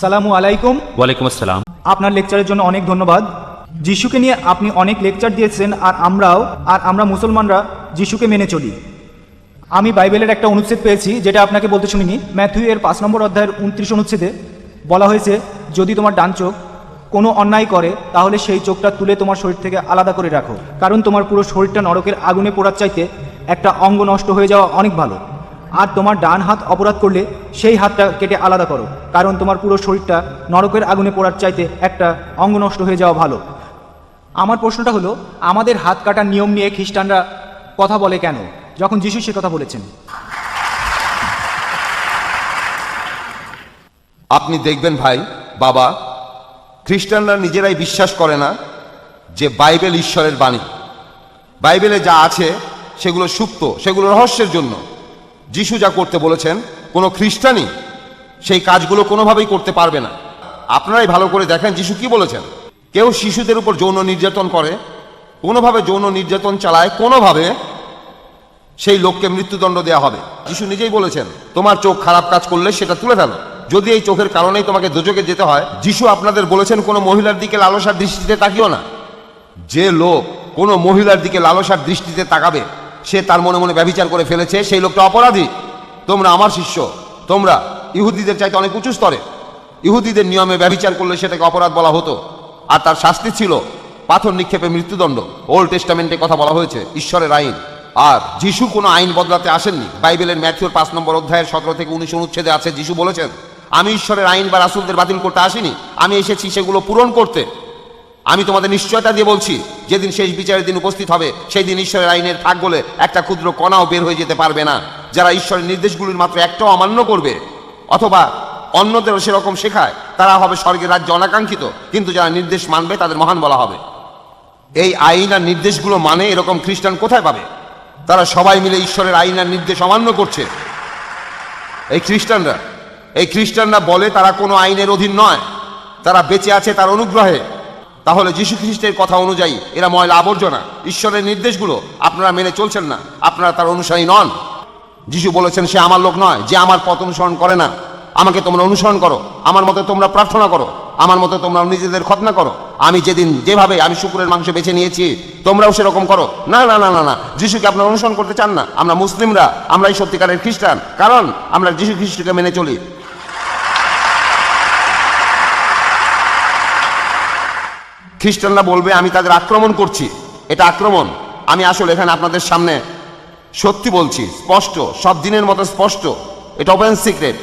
সালামু আলাইকুম। ওয়ালাইকুম আসসালাম। আপনার লেকচারের জন্য অনেক ধন্যবাদ। যিশুকে নিয়ে আপনি অনেক লেকচার দিয়েছেন, আর আমরা মুসলমানরা যিশুকে মেনে চলি। আমি বাইবেলের একটা অনুচ্ছেদ পেয়েছি যেটা আপনাকে বলতে শুনিনি। ম্যাথিউ এর 5 নম্বর অধ্যায়ের 29 অনুচ্ছেদে বলা হয়েছে, যদি তোমার ডান চোখ কোনো অন্যায় করে তাহলে সেই চোখটা তুলে তোমার শরীর থেকে আলাদা করে রাখো, কারণ তোমার পুরো শরীরটা নরকের আগুনে পোড়ার চাইতে একটা অঙ্গ নষ্ট হয়ে যাওয়া অনেক ভালো। আর তোমার ডান হাত অপরাধ করলে সেই হাতটা কেটে আলাদা করো, কারণ তোমার পুরো শরীরটা নরকের আগুনে পোড়ার চাইতে একটা অঙ্গ নষ্ট হয়ে যাওয়া ভালো। আমার প্রশ্নটা হলো, আমাদের হাত কাটার নিয়ম নিয়ে খ্রিস্টানরা কথা বলে কেন, যখন যিশু সে কথা বলেছেন? আপনি দেখবেন ভাই, বাবা, খ্রিস্টানরা নিজেরাই বিশ্বাস করে না যে বাইবেল ঈশ্বরের বাণী। বাইবেলে যা আছে সেগুলো সুপ্ত, সেগুলো রহস্যের জন্য। যিশু যা করতে বলেছেন কোনো খ্রিস্টানই সেই কাজগুলো কোনোভাবেই করতে পারবে না। আপনারাই ভালো করে দেখেন যিশু কি বলেছেন। কেউ শিশুদের উপর যৌন নির্যাতন করে, কোনোভাবে যৌন নির্যাতন চালায়, কোনোভাবে সেই লোককে মৃত্যুদণ্ড দেওয়া হবে। যিশু নিজেই বলেছেন, তোমার চোখ খারাপ কাজ করলে সেটা তুলে ফেলো, যদি এই চোখের কারণেই তোমাকে দোজখে যেতে হয়। যিশু আপনাদের বলেছেন কোনো মহিলার দিকে লালসার দৃষ্টিতে তাকিও না। যে লোক কোনো মহিলার দিকে লালসার দৃষ্টিতে তাকাবে সে তার মনে মনে ব্যভিচার করে ফেলেছে, সেই লোকটা অপরাধী। তোমরা আমার শিষ্য, তোমরা ইহুদিদের চাইতে অনেক উঁচু স্তরে। ইহুদিদের নিয়মে ব্যভিচার করলে সেটাকে অপরাধ বলা হতো, আর তার শাস্তি ছিল পাথর নিক্ষেপে মৃত্যুদণ্ড। ওল্ড টেস্টামেন্টে কথা বলা হয়েছে, ঈশ্বরের আইন। আর যিশু কোনো আইন বদলাতে আসেননি। বাইবেলের ম্যাথিউর 5 নম্বর অধ্যায়ের 17 থেকে 19 অনুচ্ছেদে আছে, যিশু বলেছেন, আমি ঈশ্বরের আইন বা রাসূলদের বাতিল করতে আসিনি, আমি এসেছি সেগুলো পূরণ করতে। আমি তোমাদের নিশ্চয়তা দিয়ে বলছি, যেদিন শেষ বিচারের দিন উপস্থিত হবে সেই দিন ঈশ্বরের আইনের ফাঁক বলে একটা ক্ষুদ্র কণাও বের হয়ে যেতে পারবে না। যারা ঈশ্বরের নির্দেশগুলির মাত্র একটাও অমান্য করবে অথবা অন্যদেরও সেরকম শেখায়, তারা হবে স্বর্গের রাজ্যে অনাকাঙ্ক্ষিত, কিন্তু যারা নির্দেশ মানবে তাদের মহান বলা হবে। এই আইন আর নির্দেশগুলো মানে এরকম খ্রিস্টান কোথায় পাবে? তারা সবাই মিলে ঈশ্বরের আইন আর নির্দেশ অমান্য করছে। এই খ্রিস্টানরা বলে তারা কোনো আইনের অধীন নয়, তারা বেঁচে আছে তার অনুগ্রহে। তাহলে যীশু খ্রিস্টের কথা অনুযায়ী এরা ময়লা আবর্জনা। ঈশ্বরের নির্দেশগুলো আপনারা মেনে চলছেন না, আপনারা তার অনুসারী নন। যিশু বলেছেন, সে আমার লোক নয় যে আমার পথ অনুসরণ করে না। আমাকে তোমরা অনুসরণ করো, আমার মতো তোমরা প্রার্থনা করো, আমার মতো তোমরা নিজেদের খতনা করো। আমি যেদিন যেভাবে আমি শুকুরের মাংস বেছে নিয়েছি তোমরাও সেরকম করো। না না না না না, যিশুকে আপনারা অনুসরণ করতে চান না। আমরা মুসলিমরা, আমরাই সত্যিকারের খ্রিস্টান, কারণ আমরা যীশু খ্রিস্টকে মেনে চলি। খ্রিস্টানরা বলবে আমি তাদের আক্রমণ করছি, এটা আক্রমণ। আমি আসলে এখানে আপনাদের সামনে সত্যি বলছি, স্পষ্ট, সব দিনের মতো স্পষ্ট। এটা ওপেন সিক্রেট।